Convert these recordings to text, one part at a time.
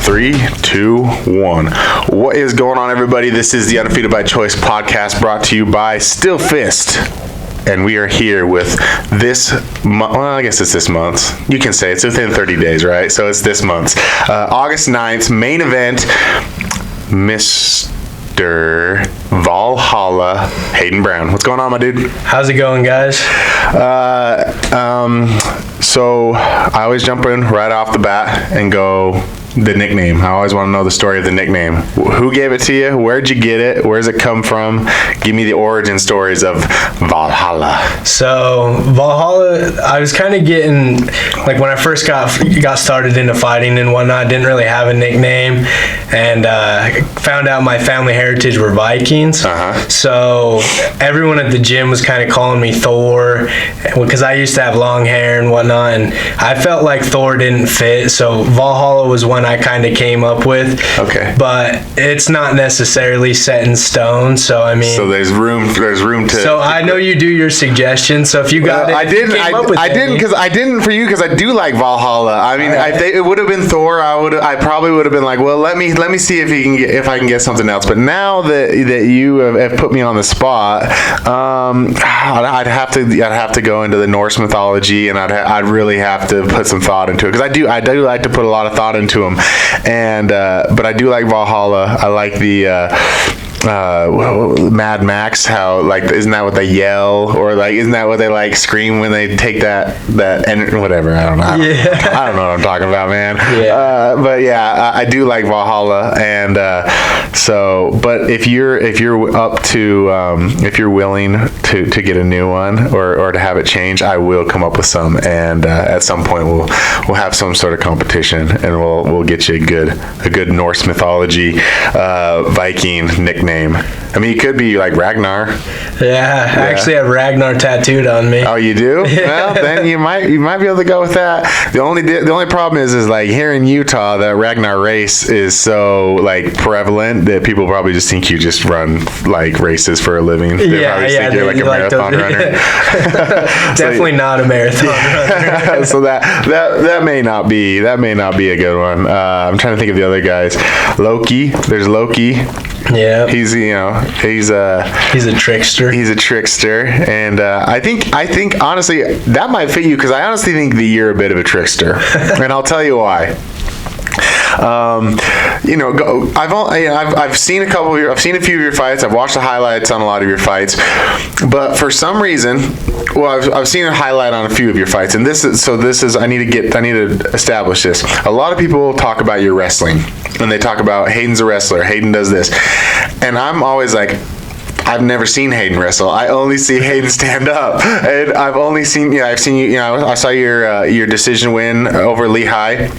3, 2, 1. What is going on, everybody? This is the Undefeated by Choice podcast brought to you by Still Fist. And we are here with this month. Well, I guess it's this month. You can say it's within 30 days, right? So it's this month. August 9th, main event, Mr. Valhalla Hayden Brown. What's going on, my dude? How's it going, guys? So I always jump in right off the bat and go the nickname. I always want to know the story of the nickname. Who gave it to you? Where'd you get it? Where's it come from? Give me the origin stories of Valhalla. So Valhalla, I was kind of getting, like when I first got started into fighting and whatnot, I didn't really have a nickname, and found out my family heritage were Vikings. So everyone at the gym was kind of calling me Thor because I used to have long hair and whatnot, and I felt like Thor didn't fit. So Valhalla was one I kind of came up with. Okay. But it's not necessarily set in stone. So I mean. So there's room to. So I know you do your suggestions. So if you got it, I didn't for you because I do like Valhalla. I mean, it would have been Thor. I probably would have been like, well, let me see if I can get something else. But now that you have put me on the spot, I'd have to go into the Norse mythology, and I'd really have to put some thought into it because I do like to put a lot of thought into them, and but I do like Valhalla. I like the Mad Max. How, like, isn't that what they yell, or like isn't that what they like scream when they take that and whatever? I don't know. I don't know what I'm talking about, man. Yeah. But yeah, I do like Valhalla, and but if you're up to if you're willing to get a new one or to have it changed, I will come up with some, and at some point we'll have some sort of competition, and we'll get you a good Norse mythology Viking nickname. I mean, you could be like Ragnar. Yeah, I actually have Ragnar tattooed on me. Oh, you do? Well, then you might be able to go with that. The only problem is like here in Utah, the Ragnar race is so like prevalent that people probably just think you just run like races for a living. They probably think you're like a marathon runner. Definitely not a marathon runner. So that may not be a good one. I'm trying to think of the other guys. Loki. There's Loki. Yeah, he's a trickster. He's a trickster, and I think honestly that might fit you because I honestly think that you're a bit of a trickster, and I'll tell you why. I've seen a few of your fights. I've watched the highlights on a lot of your fights, but for some reason, I've seen a highlight on a few of your fights, and this is I need to establish this. A lot of people talk about your wrestling, and they talk about Hayden's a wrestler. Hayden does this, and I'm always like, I've never seen Hayden wrestle. I only see Hayden stand up, and I've seen you. I saw your decision win over Lehigh.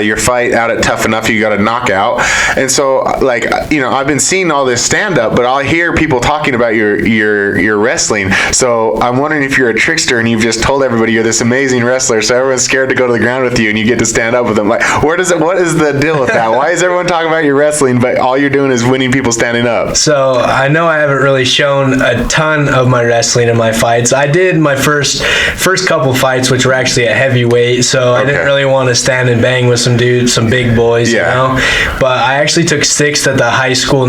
Your fight out at Tough Enough, you got a knockout, and so like I've been seeing all this stand up, but I'll hear people talking about your wrestling. So I'm wondering if you're a trickster and you've just told everybody you're this amazing wrestler, so everyone's scared to go to the ground with you, and you get to stand up with them. Like, what is the deal with that? Why is everyone talking about your wrestling, but all you're doing is winning people standing up? So I know I haven't really shown a ton of my wrestling in my fights. I did my first couple fights, which were actually at heavyweight, so I didn't really want to stand and bang with some big boys, you know. But I actually took 6th at the high school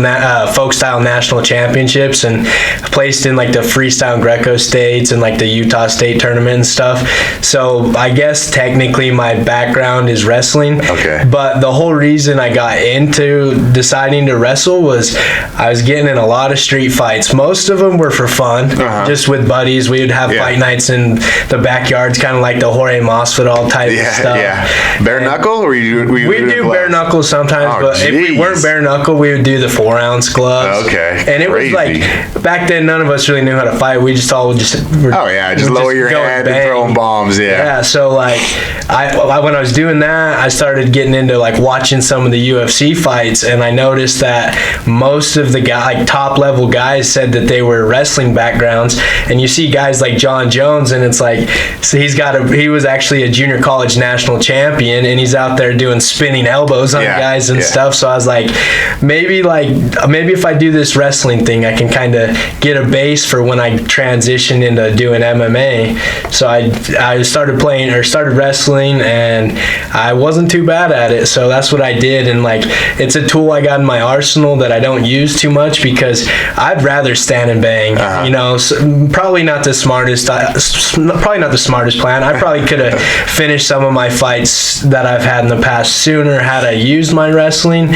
folk style national championships and placed in like the freestyle Greco states and like the Utah state tournament and stuff. So I guess technically my background is wrestling. Okay. But the whole reason I got into deciding to wrestle was I was getting in a lot of street fights. Most of them were for fun, just with buddies. We would have fight nights in the backyards, kind of like the Jorge Masvidal type of stuff. Yeah. Bare knuckle? Or we do bare knuckles sometimes, but if we weren't bare knuckle, we would do the 4-ounce gloves. Okay. And it was like, back then none of us really knew how to fight. We just all just lower your head and throw bombs. Yeah, so like when I was doing that, I started getting into like watching some of the UFC fights, and I noticed that most of the top level guys said that they were wrestling backgrounds, and you see guys like John Jones, and it's like, so he was actually a junior college national champion, and he's out there doing spinning elbows on guys and stuff. So I was like, maybe if I do this wrestling thing, I can kind of get a base for when I transition into doing MMA. So I started wrestling, and I wasn't too bad at it. So that's what I did, and like it's a tool I got in my arsenal that I don't use too much because I'd rather stand and bang. You know, so probably not the smartest plan. I probably could have finished some of my fights that I've had in the past sooner had I used my wrestling,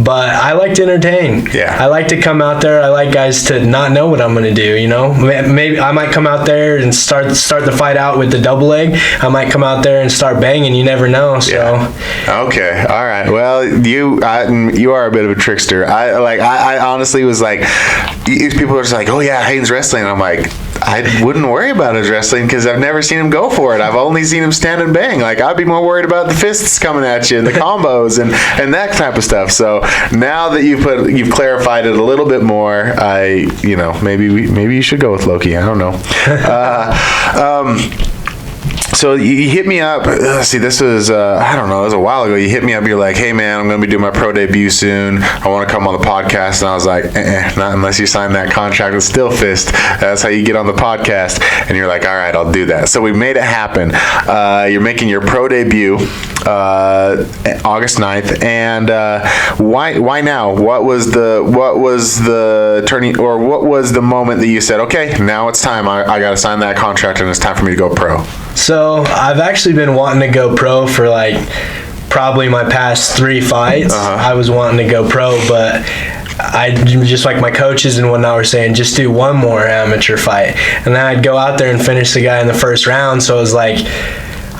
but I like to entertain. I like to come out there. I like guys to not know what I'm going to do, you know. Maybe I might come out there and start the fight out with the double leg. I might come out there and start banging. You never know. So okay, all right. Well, you are a bit of a trickster. I honestly was like, people are just like, oh yeah, Hayden's wrestling. And I'm like, I wouldn't worry about his wrestling because I've never seen him go for it. I've only seen him stand and bang. Like, I'd be more worried about the fists coming at you and the combos and that type of stuff. So now that you've clarified it a little bit more, maybe you should go with Loki. I don't know. So you hit me up. This was, I don't know, it was a while ago. You hit me up. You're like, hey, man, I'm going to be doing my pro debut soon. I want to come on the podcast. And I was like, not unless you sign that contract with Still Fist. That's how you get on the podcast. And you're like, all right, I'll do that. So we made it happen. You're making your pro debut August 9th. And why now? What was the turning, or what was the moment that you said, okay, now it's time. I got to sign that contract and it's time for me to go pro? So I've actually been wanting to go pro for like probably my past 3 fights. I was wanting to go pro, but I just, like my coaches and whatnot were saying, just do one more amateur fight. And then I'd go out there and finish the guy in the first round. So I was like,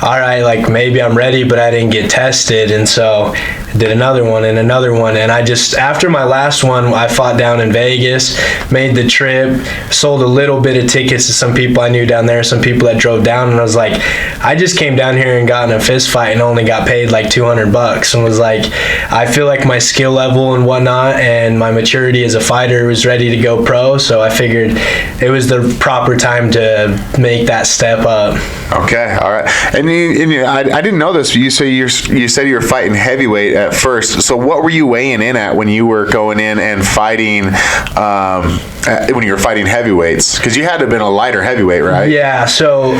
all right, like maybe I'm ready, but I didn't get tested. And so I did another one. And I just, after my last one, I fought down in Vegas, made the trip, sold a little bit of tickets to some people I knew down there, some people that drove down. And I was like, I just came down here and got in a fist fight and only got paid like $200 and was like, I feel like my skill level and whatnot and my maturity as a fighter was ready to go pro. So I figured it was the proper time to make that step up. Okay, all right. And I didn't know this. You said you were fighting heavyweight at first. So what were you weighing in at when you were going in and fighting? When you were fighting heavyweights, because you had to have been a lighter heavyweight, right? Yeah. So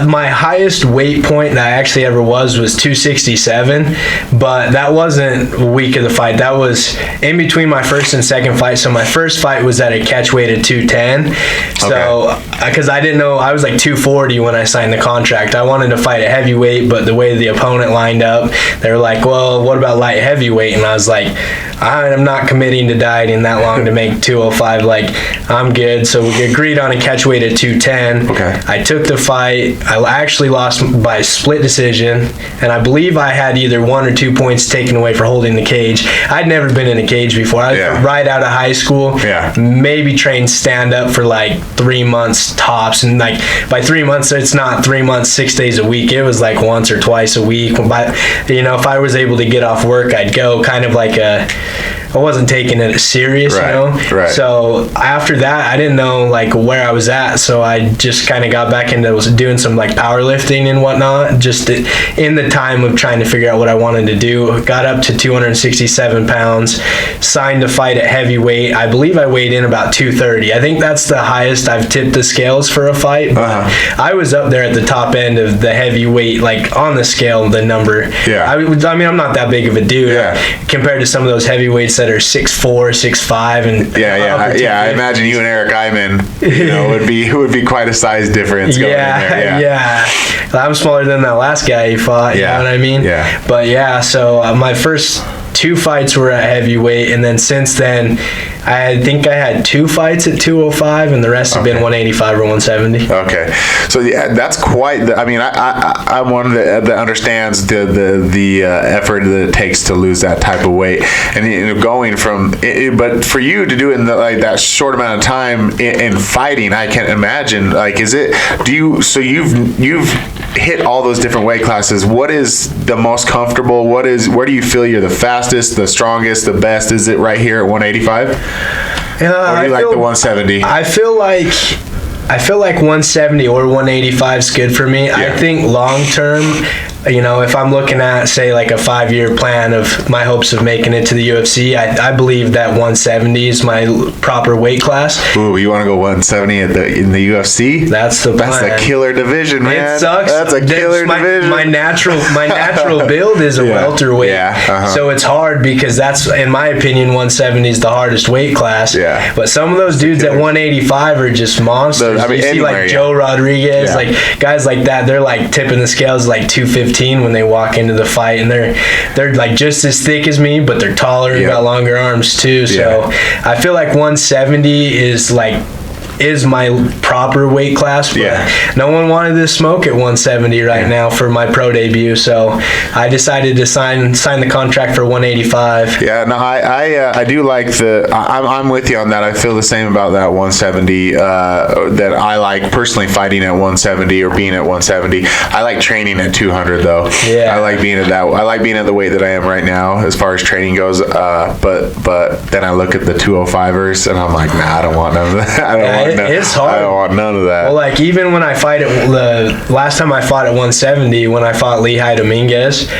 my highest weight point that I actually ever was 267, but that wasn't a week of the fight. That was in between my first and second fight. So my first fight was at a catch weight of 210. So because I didn't know, I was like 240 when I signed the contract. I wanted to fight a heavyweight, but the way the opponent lined up, they were like, well, what about light heavyweight? And I was like, I'm not committing to dieting that long to make 205. Like, I'm good. So we agreed on a catch weight at 210. Okay. I took the fight. I actually lost by split decision, and I believe I had either 1 or 2 points taken away for holding the cage. I'd never been in a cage before. I was right out of high school. Maybe trained stand up for like 3 months tops, and like by 3 months, it's not 3 months, 6 days a week. It was like once or twice a week. But if I was able to get off work, I'd go kind of like I wasn't taking it serious, Right. So after that, I didn't know like where I was at. So I just kind of got back into doing some like powerlifting and whatnot, just in the time of trying to figure out what I wanted to do. Got up to 267 pounds, signed to fight at heavyweight. I believe I weighed in about 230. I think that's the highest I've tipped the scales for a fight. But I was up there at the top end of the heavyweight, like on the scale, the number. I mean, I'm not that big of a dude compared to some of those heavyweights that are 6'4", 6'5", and I imagine you and Eric Iman, would be quite a size difference going in there. I'm smaller than that last guy he fought. You know what I mean? But so my first 2 fights were at heavyweight, and then since then I think I had 2 fights at 205, and the rest have been 185 or 170. Okay, so that's quite. I'm one that understands the effort that it takes to lose that type of weight, and going from. But for you to do it in that short amount of time in fighting, I can't imagine. Like, is it? So you've hit all those different weight classes. What is the most comfortable? Where do you feel you're the fastest, the strongest, the best? Is it right here at 185? Or do you like the 170? I feel like 170 or 185 is good for me. I think long term, you know, if I'm looking at, say, like a 5-year plan of my hopes of making it to the UFC, I believe that 170 is my proper weight class. Ooh, you want to go 170 in the UFC? That's the plan. That's a killer division, man. It sucks. That's a killer division. My natural build is a welterweight. Yeah. So it's hard because that's, in my opinion, 170 is the hardest weight class. Yeah. But some of those dudes at 185 are just monsters. You see like Joe Rodriguez, like guys like that, they're like tipping the scales like 215 when they walk into the fight, and they're like just as thick as me, but they're taller and got longer arms too. So I feel like 170 is my proper weight class, but no one wanted to smoke at 170 right now for my pro debut, so I decided to sign the contract for 185. Yeah, no, I do like I'm with you on that. I feel the same about that 170, that I like personally fighting at 170 or being at 170. I like training at 200 though. Yeah. I like being at the weight that I am right now as far as training goes, but then I look at the 205ers and I'm like, nah, I don't want none of that. It's hard. I don't want none of that. Well, like even when I fight the last time I fought at 170, when I fought Lehigh Dominguez,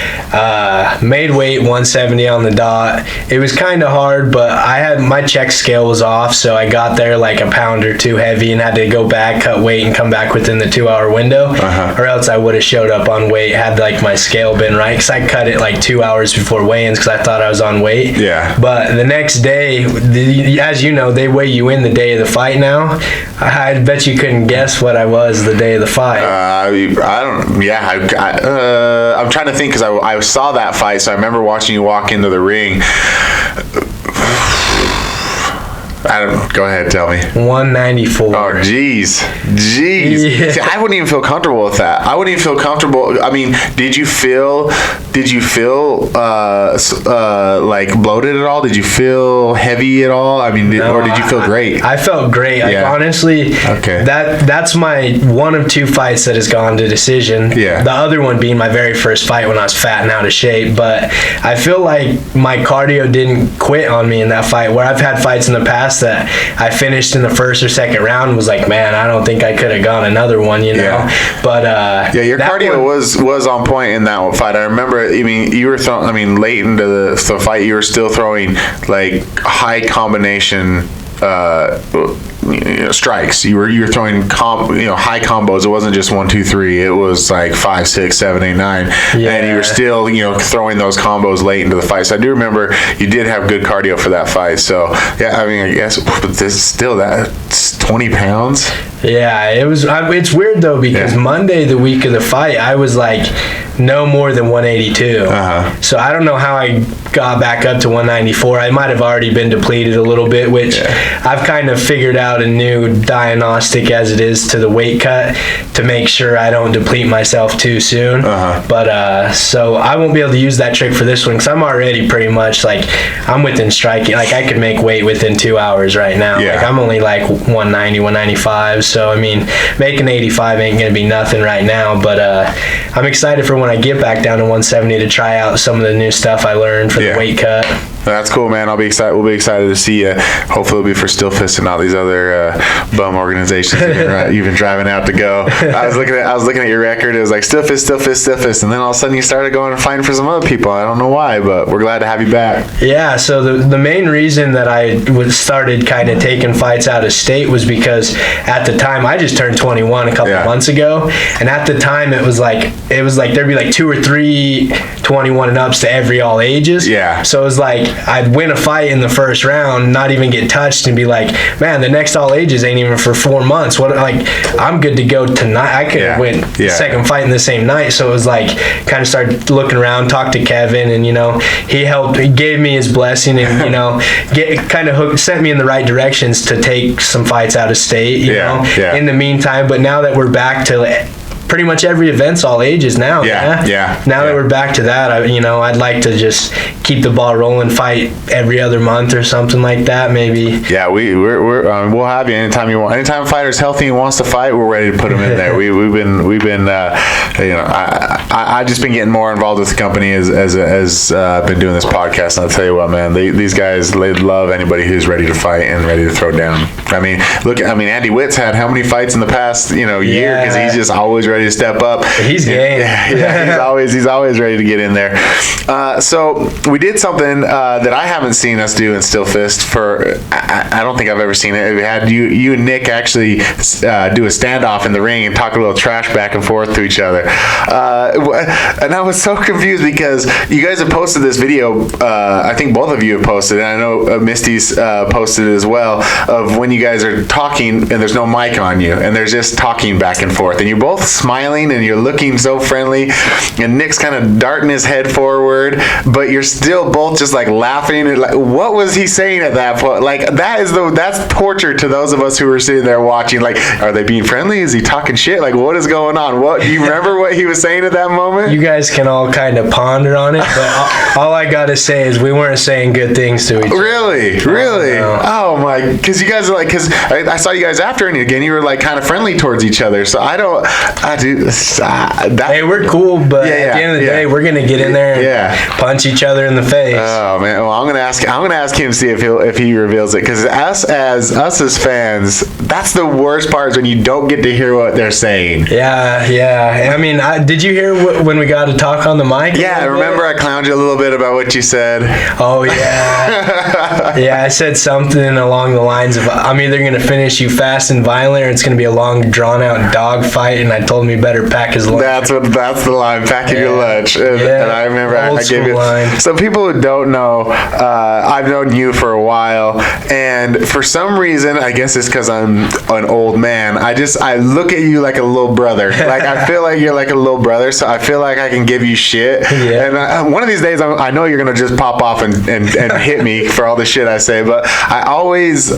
made weight 170 on the dot. It was kind of hard, but my check scale was off, so I got there like a pound or two heavy and had to go back, cut weight, and come back within the 2-hour window, or else I would have showed up on weight had like my scale been right, because I cut it like 2 hours before weigh-ins because I thought I was on weight. Yeah. But the next day, as you know, they weigh you in the day of the fight now. I bet you couldn't guess what I was the day of the fight. I don't. Yeah, I'm trying to think because I saw that fight, so I remember watching you walk into the ring. Go ahead, tell me. 194. Oh, jeez. Yeah. See, I wouldn't even feel comfortable with that. I wouldn't even feel comfortable. I mean, did you feel like bloated at all? Did you feel heavy at all? I mean, or did you feel great? I felt great. Like, honestly, that's my one of two fights that has gone to decision. Yeah. The other one being my very first fight when I was fat and out of shape. But I feel like my cardio didn't quit on me in that fight, where I've had fights in the past that I finished in the first or second round and was like, man, I don't think I could have gone another one, you know. Yeah. But your cardio was on point in that fight. I remember. I mean, you were throwing. I mean, late into the fight, you were still throwing like high combination strikes. You were throwing high combos. It wasn't just 1, 2, 3. It was like 5, 6, 7, 8, 9. Yeah. And you were still throwing those combos late into the fight. So I do remember you did have good cardio for that fight. So yeah, I mean, I guess, but this still that's 20 pounds. Yeah, it was. It's weird though, because Monday, the week of the fight, I was like no more than 182. So I don't know how I got back up to 194. I might have already been depleted a little bit, which I've kind of figured out a new diagnostic as it is to the weight cut to make sure I don't deplete myself too soon. But so I won't be able to use that trick for this one because I'm already pretty much like I'm within striking. Like I could make weight within 2 hours right now. Like I'm only like 190, 195. So I mean, making 85 ain't gonna be nothing right now. But I'm excited for when I get back down to 170 to try out some of the new stuff I learned for the weight cut. That's cool, man. I'll be excited. We'll be excited to see you. Hopefully, it'll be for Still Fist and all these other bum organizations you've been driving out to go. I was looking at your record. It was like Still Fist, Still Fist, Still Fist, and then all of a sudden you started going and fighting for some other people. I don't know why, but we're glad to have you back. Yeah. So the main reason that I started kind of taking fights out of state was because at the time I just turned 21 a couple months ago, and at the time it was like there'd be like 2 or 3 21 and ups to every all ages. Yeah. So it was like I'd win a fight in the first round, not even get touched, and be like, man, the next all ages ain't even for 4 months. What, like, I'm good to go tonight. I could win the second fight in the same night. So it was like, kind of started looking around, talked to Kevin, and, he gave me his blessing and, sent me in the right directions to take some fights out of state, you know, in the meantime. But now that we're back to pretty much every event's all ages now. Now that we're back to that, I'd like to just keep the ball rolling, fight every other month or something like that, maybe. Yeah, we'll have you anytime you want. Anytime a fighter's healthy and wants to fight, we're ready to put him in there. We've been I just been getting more involved with the company as I've been doing this podcast. And I'll tell you what, man, these guys, they love anybody who's ready to fight and ready to throw down. Andy Witt's had how many fights in the past year, because he's just always ready ready to step up. He's game. Yeah, he's always ready to get in there. So we did something that I haven't seen us do in Still Fist for. I don't think I've ever seen it. We had you and Nick actually do a standoff in the ring and talk a little trash back and forth to each other. And I was so confused because you guys have posted this video. I think both of you have posted it. I know Misty's posted it as well, of when you guys are talking and there's no mic on you and they're just talking back and forth and you're both smiling and you're looking so friendly and Nick's kind of darting his head forward, but you're still both just like laughing. And like, what was he saying at that point? Like that's torture to those of us who were sitting there watching. Like, are they being friendly? Is he talking shit? Like, what is going on? What do you remember what he was saying at that moment? You guys can all kind of ponder on it, but all I gotta say is we weren't saying good things to each other. Really? Oh my! Because you guys are like, because I saw you guys after and again, you were like kind of friendly towards each other. So hey, we're cool, but at the end of the day, we're gonna get in there and punch each other in the face. Oh man! Well, I'm gonna ask him to see if he reveals it, because us as fans, that's the worst part, is when you don't get to hear what they're saying. Yeah. I mean, did you hear when we got to talk on the mic? Yeah, I remember I clowned you a little bit about what you said. Oh yeah. Yeah, I said something along the lines of, I'm either gonna finish you fast and violent, or it's gonna be a long, drawn out dog fight. And I told him he better pack his lunch. That's the line. Packing your lunch. And I remember I gave you. Line. So people who don't know, I've known you for a while, and for some reason, I guess it's because I'm an old man, I look at you like a little brother. Like, I feel like you're like a little brother, so I feel like I can give you shit. Yeah. And one of these days, I know you're gonna just pop off and hit me for all the shit I say, but I always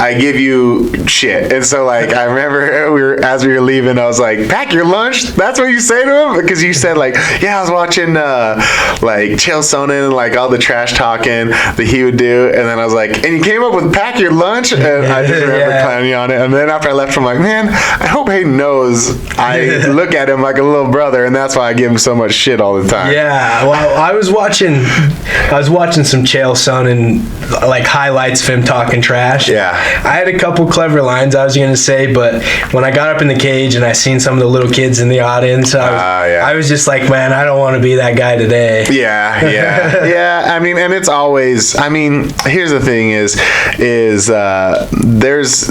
I give you shit. And so, like, I remember as we were leaving, I was like, pack your lunch? That's what you say to him? Because you said, like, yeah, I was watching, like, Chael Sonnen and, like, all the trash talking that he would do. And then I was like, and you came up with pack your lunch? And I just remember clowning on it. And then after I left, I'm like, man, I hope Hayden knows I look at him like a little brother, and that's why I give him so much shit all the time. Yeah, well, I was watching some Chael Sonnen, like, highlights of him talking trash. Yeah. I had a couple clever lines I was going to say, but when I got up in the cage and I seen some of the little kids in the audience, I was just like, man, I don't want to be that guy today. Yeah. I mean, and it's always, I mean, here's the thing is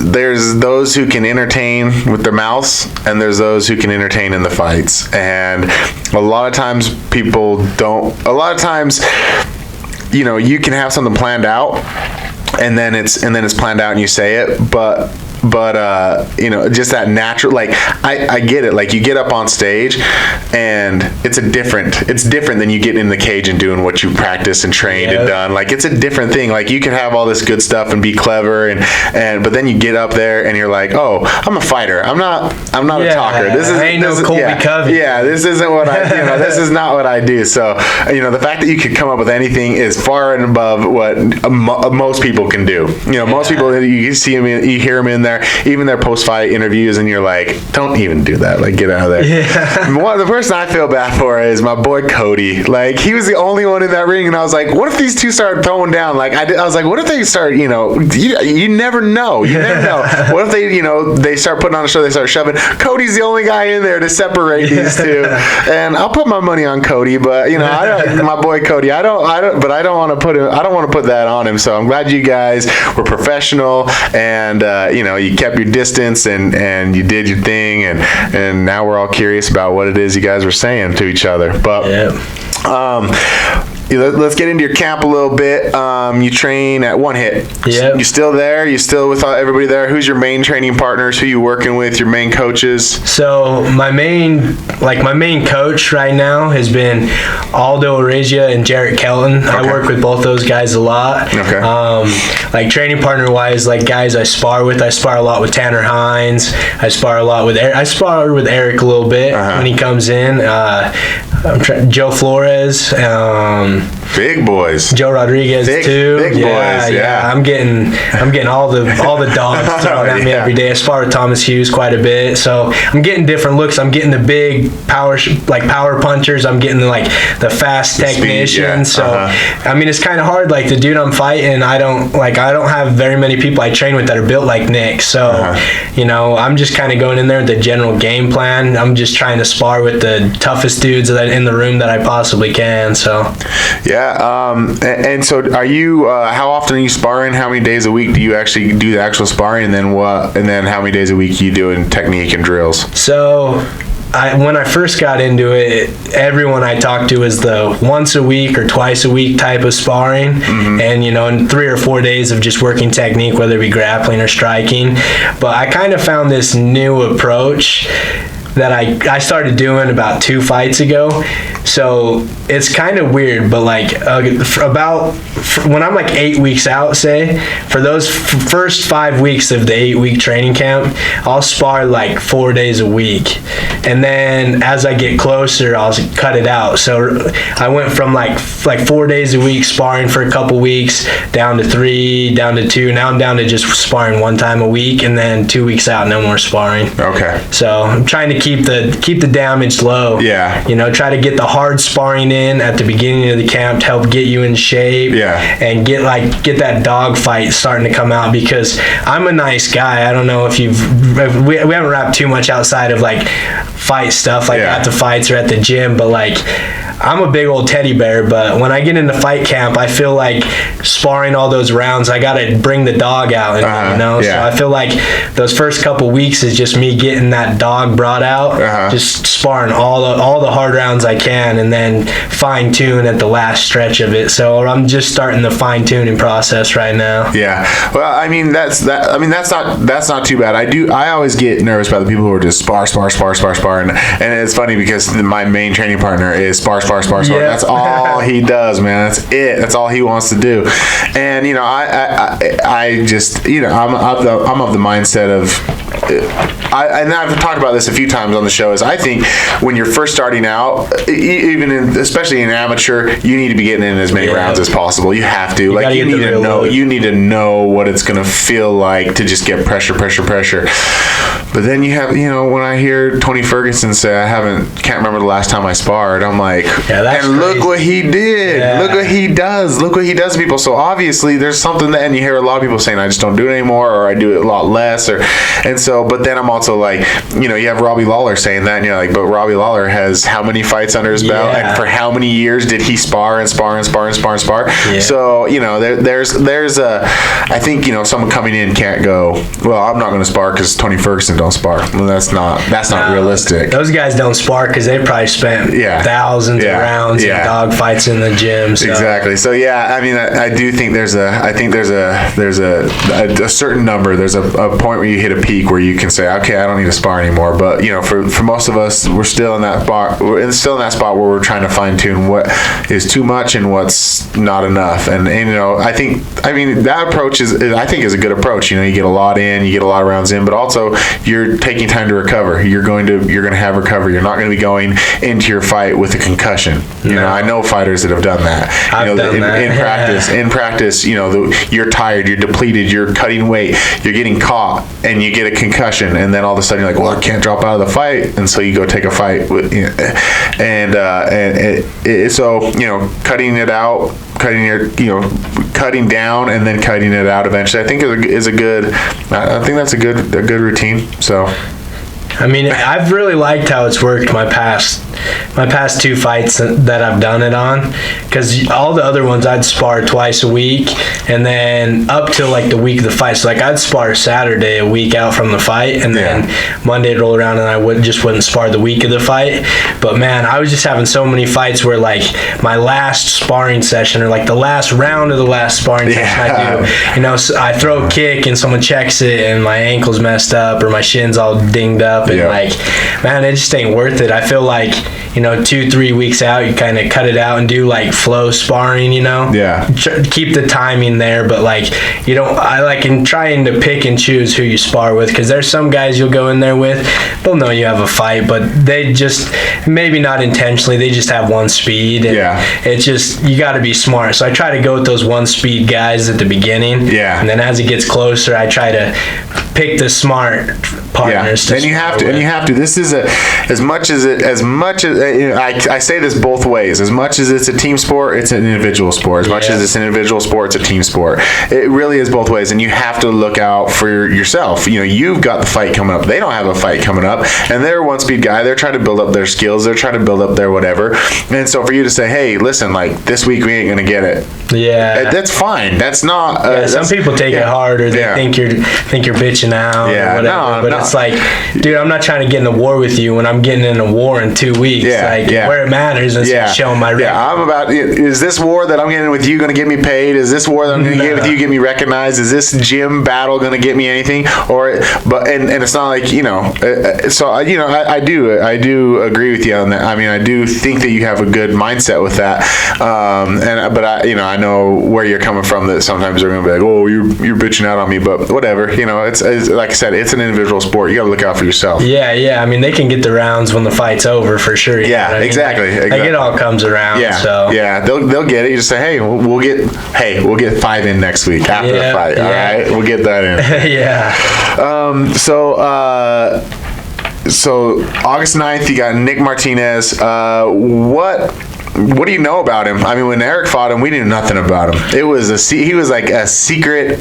there's those who can entertain with their mouths, and there's those who can entertain in the fights. And a lot of times people don't, you know, you can have something planned out, and then it's planned out and you say it, but you know, just that natural, like, I get it, like, you get up on stage and it's different than you getting in the cage and doing what you practiced and trained and done. Like, it's a different thing. Like, you can have all this good stuff and be clever and but then you get up there and you're like, oh, I'm a fighter, I'm not a talker. This is no Colby Covey. Yeah, this isn't what this is not what I do. So, you know, the fact that you could come up with anything is far and above what most people can do. You know, most people, you see them, you hear them in there, even their post-fight interviews, and you're like, don't even do that. Like, get out of there. Yeah. The person I feel bad for is my boy Cody. Like, he was the only one in that ring, and I was like, what if these two started throwing down? Like, I was like, what if they start, you know, you never know. You never know. What if they, you know, they start putting on a show, they start shoving. Cody's the only guy in there to separate these two. And I'll put my money on Cody, but, you know, my boy Cody, I don't want to put that on him. So I'm glad you guys were professional, and, you know, you kept your distance and you did your thing, and now we're all curious about what it is you guys were saying to each other. But let's get into your camp a little bit. You train at One Hit. Yeah. You still there? You still with everybody there? Who's your main training partners? Who you working with? Your main coaches? So my main coach right now has been Aldo Arisia and Jarrett Kelton. Okay. I work with both those guys a lot. Okay. Like, training partner wise, like, guys I spar with a lot with Tanner Hines. I spar a lot with Eric. I spar with Eric a little bit when he comes in. Joe Flores. Big boys. Joe Rodriguez too. Big boys. Yeah. I'm getting all the dogs thrown at me every day. I spar with Thomas Hughes quite a bit, so I'm getting different looks. I'm getting the big power punchers. I'm getting the fast technicians. So I mean, it's kind of hard. Like the dude I'm fighting, I don't have very many people I train with that are built like Nick. So I'm just kind of going in there with the general game plan. I'm just trying to spar with the toughest dudes in the room that I possibly can. So and so are you how often are you sparring? How many days a week do you actually do the actual sparring, and then how many days a week you doing technique and drills? So when I first got into it, everyone I talked to was the once a week or twice a week type of sparring, and in 3 or 4 days of just working technique, whether it be grappling or striking. But I kind of found this new approach that I started doing about 2 fights ago. So it's kind of weird, but when I'm 8 weeks out, say, for those first 5 weeks of the 8-week training camp, I'll spar 4 days a week. And then as I get closer, I'll cut it out. So I went from 4 days a week sparring for a couple weeks down to 3, down to 2. Now I'm down to just sparring 1 time a week, and then 2 weeks out, no more sparring. Okay. So I'm trying to keep the damage low. Yeah. Try to get the hard sparring in at the beginning of the camp to help get you in shape. Yeah. And get that dog fight starting to come out, because I'm a nice guy. I don't know if we haven't rapped too much outside of fight stuff at the fights or at the gym, but I'm a big old teddy bear, but when I get into fight camp, I feel like sparring all those rounds, I gotta bring the dog out, So I feel like those first couple weeks is just me getting that dog brought out, just sparring all the hard rounds I can, and then fine tune at the last stretch of it. So I'm just starting the fine tuning process right now. Yeah, well, I mean that's not too bad. I always get nervous by the people who are just spar, and it's funny because my main training partner is spar. Yeah. That's all he does, man. That's it. That's all he wants to do. And I just I'm of the mindset of. And I've talked about this a few times on the show, is I think when you're first starting out, especially in amateur, you need to be getting in as many rounds as possible. You have to. You need to know what it's going to feel like to just get pressure. But then you have, when I hear Tony Ferguson say, can't remember the last time I sparred, I'm like, look what he did. Yeah. Look what he does. Look what he does to people. So obviously there's something and you hear a lot of people saying, I just don't do it anymore, or I do it a lot less, but then I'm also you have Robbie Lawler saying that, and you're like, but Robbie Lawler has how many fights under his belt, and for how many years did he spar? Yeah. So, there's I think, someone coming in can't go, well, I'm not going to spar because Tony Ferguson don't spar. Well, that's not realistic. Those guys don't spar because they probably spent thousands of rounds and dog fights in the gym. So. Exactly. So I mean, I do think there's a certain number. There's a point where you hit a peak where you can say, okay, I don't need to spar anymore. But for most of us, we're still in that spot. We're still in that spot where we're trying to fine tune what is too much and what's not enough. And I think that approach is a good approach. You get a lot in, you get a lot of rounds in, but also you're taking time to recover. You're going to have recovery. You're not going to be going into your fight with a concussion. I know fighters that have done that. I've done that. In practice, you're tired, you're depleted, you're cutting weight, you're getting caught, and you get a concussion, and then all of a sudden you're like, well, I can't drop out of the fight, and so you go take a fight with, so cutting it out, cutting down, and then cutting it out eventually, I think that's a good routine. So I mean, I've really liked how it's worked my past 2 fights that I've done it on, because all the other ones I'd spar twice a week, and then up till the week of the fight. So I'd spar Saturday a week out from the fight, and then Monday would roll around and I wouldn't spar the week of the fight. But man, I was just having so many fights where my last sparring session, or the last round of the last sparring session I do, so I throw a kick and someone checks it and my ankle's messed up or my shin's all dinged up, and man, it just ain't worth it. I feel like 2-3 weeks out, you kind of cut it out and do like flow sparring, Yeah. Keep the timing there, but like I like in trying to pick and choose who you spar with, because there's some guys you'll go in there with, they'll know you have a fight, but they just, maybe not intentionally, they just have one speed, and it's just, you got to be smart. So I try to go with those one speed guys at the beginning, and then as it gets closer, I try to pick the smart partners. And you have to. This is as much as I say this both ways. As much as it's a team sport, it's an individual sport. As much as it's an individual sport, it's a team sport. It really is both ways, and you have to look out for yourself. You've got the fight coming up. They don't have a fight coming up, and they're a one-speed guy. They're trying to build up their skills. They're trying to build up their whatever. And so for you to say, hey, listen, like this week we ain't gonna get it. Yeah, that's fine. That's not. Some people take it hard, or they think you're bitching out, or whatever. But it's like, dude, I'm not trying to get in a war with you when I'm getting in a war in 2 weeks. Where it matters is showing my record. I'm about. Is this war that I'm getting in with you going to get me paid? Is this war that I'm going to get with you get me recognized? Is this gym battle going to get me anything? And it's not like So I do agree with you on that. I mean, I do think that you have a good mindset with that. But I know where you're coming from. That sometimes they're going to be like, oh, you're bitching out on me, but whatever. It's like I said, it's an individual sport. You got to look out for yourself. Yeah. I mean, they can get the rounds when the fight's over for sure. Exactly. Like it all comes around. They'll get it. You just say, hey, we'll get 5 in next week after the fight. All right, we'll get that in. So August 9th, you got Nick Martinez. What do you know about him? I mean, when Eric fought him, we knew nothing about him. He was like a secret.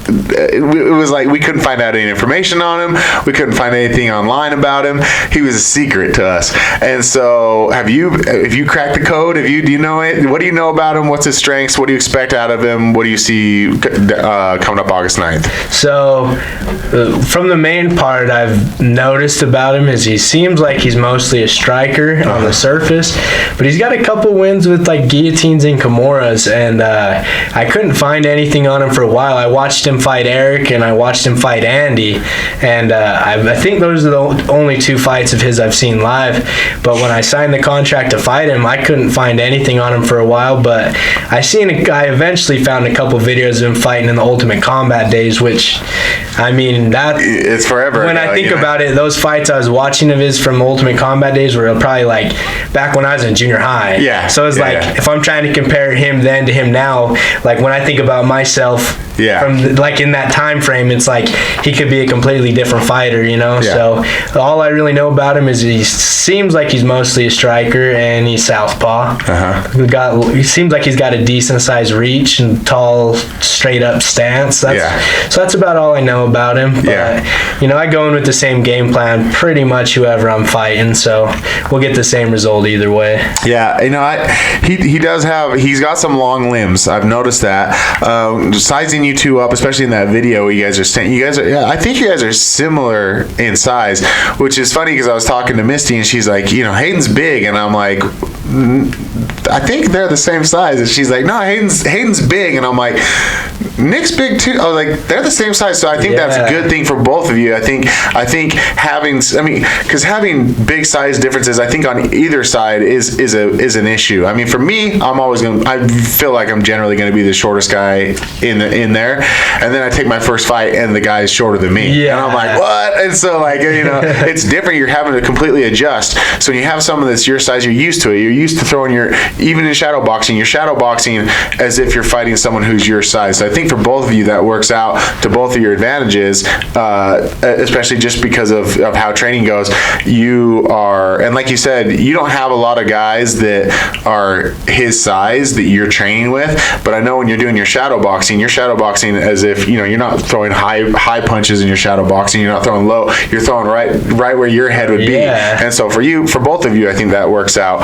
It was like we couldn't find out any information on him. We couldn't find anything online about him. He was a secret to us. And so, have you cracked the code? Do you know it? What do you know about him? What's his strengths? What do you expect out of him? What do you see coming up August 9th? So, from the main part I've noticed about him is he seems like he's mostly a striker on the surface, but he's got a couple wins with like guillotines and Kimuras, and I couldn't find anything on him for a while. I watched him fight Eric, and I watched him fight Andy, and I think those are the only 2 fights of his I've seen live. But when I signed the contract to fight him, I couldn't find anything on him for a while. But I eventually found a couple videos of him fighting in the Ultimate Combat days, which, I mean, it's forever. When I think about it, those fights I was watching of his from Ultimate Combat days were probably like back when I was in junior high. Yeah. So it's if I'm trying to compare him then to him now, like when I think about myself. From like in that time frame, it's like he could be a completely different fighter, So all I really know about him is he seems like he's mostly a striker, and he's southpaw. He seems like he's got a decent sized reach and tall, straight up stance. So that's about all I know about him. But I go in with the same game plan, pretty much whoever I'm fighting. So we'll get the same result either way. Yeah, he's got some long limbs. I've noticed that. Sizing you 2 up, especially in that video you guys are saying, I think you guys are similar in size, which is funny because I was talking to Misty and she's like, Hayden's big, and I'm like, I think they're the same size, and she's like, no, Hayden's big, and I'm like, Nick's big too. I was like, they're the same size, so I think that's a good thing for both of you. I think because having big size differences, I think on either side is an issue. I mean, for me, I feel like I'm generally gonna be the shortest guy in there, and then I take my first fight and the guy is shorter than me, and I'm like, what? And so it's different. You're having to completely adjust. So when you have someone that's your size, you're used to it. You're used to throwing even in shadow boxing, you're shadow boxing as if you're fighting someone who's your size. So I think for both of you that works out to both of your advantages, especially just because of how training goes. You are, and like you said, you don't have a lot of guys that are his size that you're training with, but I know when you're doing your shadow boxing as if you're not throwing high punches in your shadow boxing, you're not throwing low, you're throwing right where your head would be. And so for both of you, I think that works out.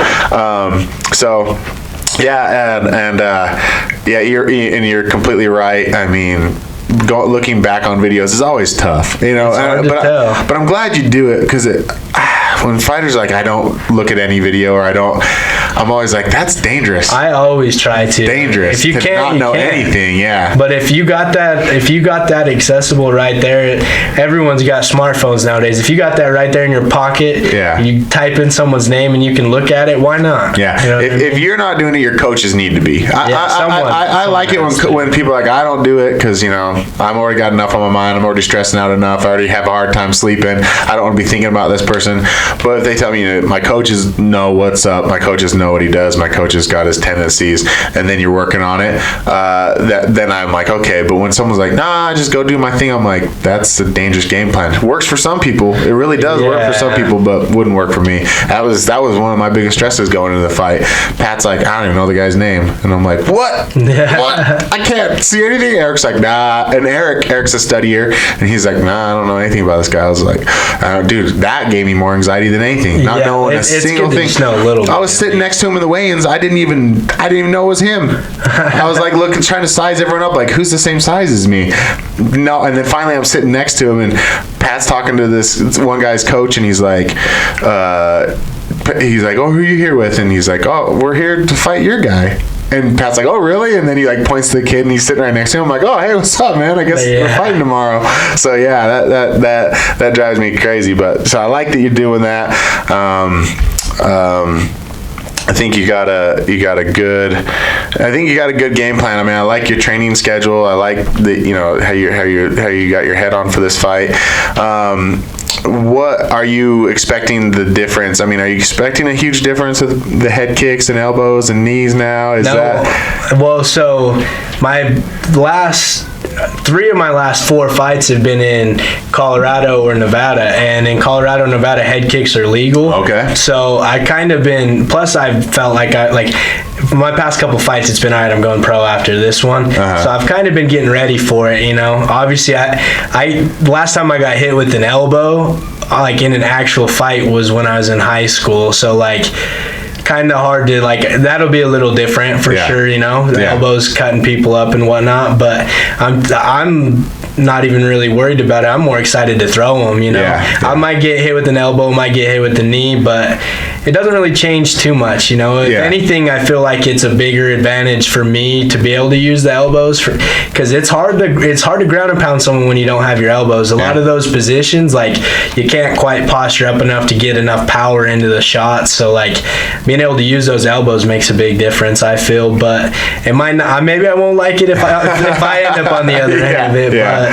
You're completely right. I mean, looking back on videos is always tough, but I'm glad you do it, because when fighters are like, I don't look at any video, or I'm always like, that's dangerous. I always try to. Dangerous. If you to can't, not you know can't. anything. Yeah. But if you got that accessible right there, everyone's got smartphones nowadays. If you got that right there in your pocket, Yeah. you type in someone's name and you can look at it. Why not? Yeah. You know what I mean? If you're not doing it, your coaches need to be. I like it when people are like, I don't do it because, you know, I've already got enough on my mind. I'm already stressing out enough. I already have a hard time sleeping. I don't want to be thinking about this person. But if they tell me, you know, my coaches know what's up, my coaches know what he does, my coaches got his tendencies, and then you're working on it, then I'm like, okay. But when someone's like, nah, just go do my thing, I'm like, that's a dangerous game plan. It works for some people. It really does work for some people, but wouldn't work for me. That was one of my biggest stresses going into the fight. Pat's like, I don't even know the guy's name. And I'm like, what? What? I can't see anything. Eric's like, nah. And Eric's a studier, and he's like, nah, I don't know anything about this guy. I was like, dude, that gave me more anxiety than anything. Not knowing a single thing. I was sitting next to him in the weigh-ins. I didn't even know it was him. I was like trying to size everyone up, like, who's the same size as me? No, and then finally I'm sitting next to him, and Pat's talking to this one guy's coach, and he's like, oh, who are you here with? And he's like, oh, we're here to fight your guy. And Pat's like, oh, really? And then he like points to the kid, and he's sitting right next to him. I'm like, oh, hey, what's up, man? I guess we're fighting tomorrow. So yeah, that drives me crazy. But so I like that you're doing that. I think you got a good game plan. I mean, I like your training schedule. I like the, you know, how you got your head on for this fight. What are you expecting the difference? I mean, are you expecting a huge difference with the head kicks and elbows and knees now? Well, so three of my last 4 fights have been in Colorado or Nevada, and in Colorado and Nevada, head kicks are legal. Okay. So I kind of been, plus I felt like my past couple fights, it's been, all right, I'm going pro after this one. So I've kind of been getting ready for it, you know. Obviously, I last time I got hit with an elbow, like in an actual fight, was when I was in high school. So like, kind of hard to, like, that'll be a little different for sure, you know, the elbows cutting people up and whatnot, but I'm not even really worried about it. I'm more excited to throw them, you know. I might get hit with an elbow, might get hit with the knee, but it doesn't really change too much, you know. If anything, I feel like it's a bigger advantage for me to be able to use the elbows, because it's hard to ground and pound someone when you don't have your elbows. A lot of those positions, like, you can't quite posture up enough to get enough power into the shots. So like, being able to use those elbows makes a big difference, I feel. But it might not. Maybe I won't like it if I end up on the other end of it. But.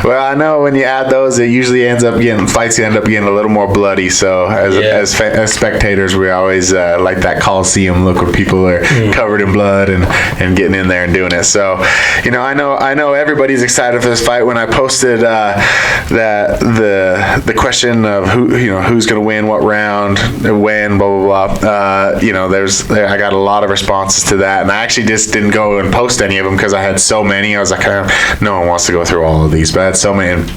Well, I know when you add those, it usually ends up getting a little more bloody. So as spectators, we always like that Coliseum look where people are covered in blood and getting in there and doing it. So, you know, I know everybody's excited for this fight. When I posted the question of who's going to win, what round, when, blah blah blah. You know, I got a lot of responses to that, and I actually just didn't go and post any of them because I had so many. I was like, no one wants to go through all of these, but I had so many. And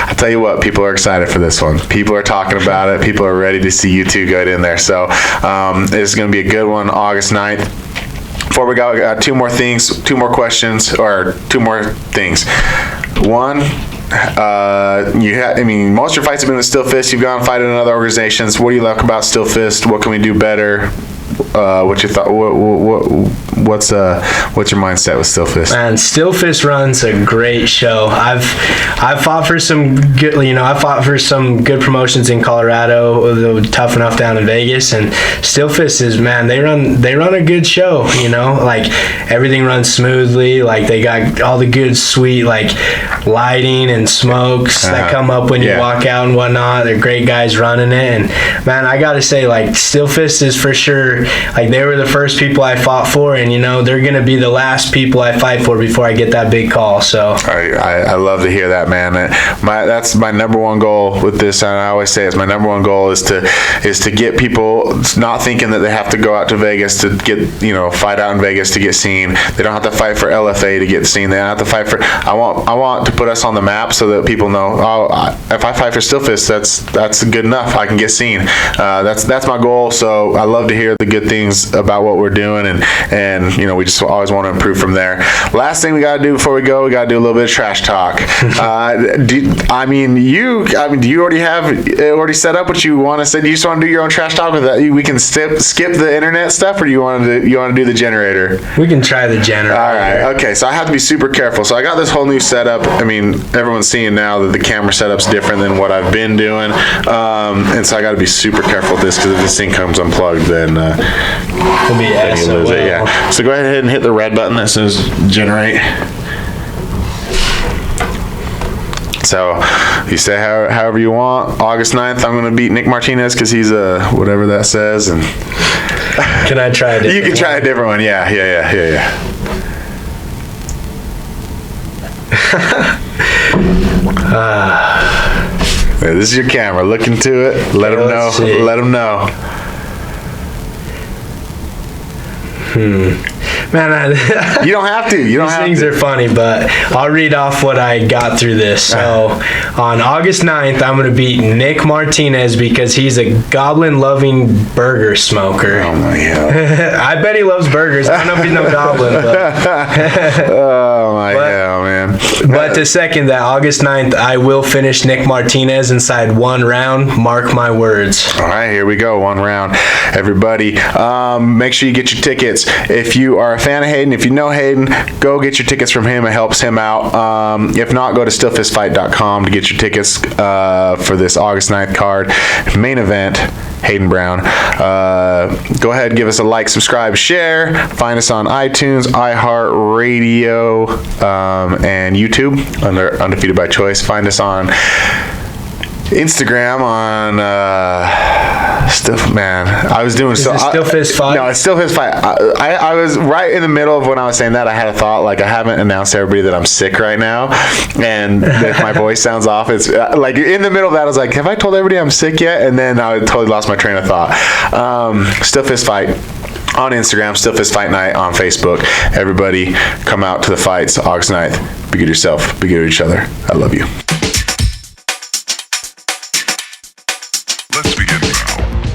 I'll tell you what, people are excited for this one. People are talking about it. People are ready to see you two get in there. So it's going to be a good one, August 9th. Before we go, I got two more questions. One, most of your fights have been with Still Fist. You've gone and fight in other organizations. What do you like about Still Fist? What can we do better? What's your thought? What's your mindset with Still Fist? Man, Still Fist runs a great show. I've fought for some good, good promotions in Colorado, though tough enough down in Vegas, and Still Fist is, man, they run a good show. You know, like, everything runs smoothly. Like, they got all the good sweet, like, lighting and smokes that come up when you walk out and whatnot. They're great guys running it, and man, I gotta say, like, Still Fist is for sure, like, they were the first people I fought for, and you know, they're gonna be the last people I fight for before I get that big call. So I love to hear that, man. That's my number one goal with this, and I always say it's my number one goal is to get people not thinking that they have to go out to Vegas to get, fight out in Vegas to get seen. They don't have to fight for LFA to get seen. They don't have to fight for. I want to put us on the map so that people know, if I fight for Still Fist, that's good enough. I can get seen. That's my goal. So I love to hear the good good things about what we're doing, and you know, we just always want to improve from there. Last thing we got to do before we go, we got to do a little bit of trash talk. Do you already set up what you want to say? Do you just want to do your own trash talk with that? We can skip the internet stuff, or do you want to do the generator? We can try the generator. All right. Okay. So I have to be super careful. So I got this whole new setup. I mean, everyone's seeing now that the camera setup's different than what I've been doing, and so I got to be super careful with this, because if this thing comes unplugged, then It'll be you lose it. Yeah. So go ahead and hit the red button that says generate. So you say however you want. August 9th, I'm going to beat Nick Martinez because he's whatever that says. And can I try a different You can try a different one. Yeah. This is your camera. Look into it. Let them know. See. Let them know. Man, You don't have to. You don't these have things to. are funny, but I'll read off what I got through this. So, on August 9th, I'm going to beat Nick Martinez because he's a goblin-loving burger smoker. Oh my God. I bet he loves burgers. I don't know if he's no goblin, but... Oh my God, man. But to second that, August 9th, I will finish Nick Martinez inside one round. Mark my words. All right, here we go. One round. Everybody, make sure you get your tickets. If you are a fan of Hayden, if you know Hayden, go get your tickets from him. It helps him out. If not, go to stillfistfight.com to get your tickets for this August 9th card. Main event, Hayden Brown. Go ahead, give us a like, subscribe, share. Find us on iTunes, iHeartRadio, and YouTube under Undefeated by Choice. Find us on Instagram on I was doing so. Still Fist Fight? No, it's Still Fist Fight. I was right in the middle of when I was saying that. I had a thought, like, I haven't announced to everybody that I'm sick right now, and if my voice sounds off, it's like in the middle of that. I was like, have I told everybody I'm sick yet? And then I totally lost my train of thought. Still Fist Fight on Instagram, Still Fist Fight Night on Facebook. Everybody, come out to the fights August 9th. Be good yourself. Be good to each other. I love you. Let's begin.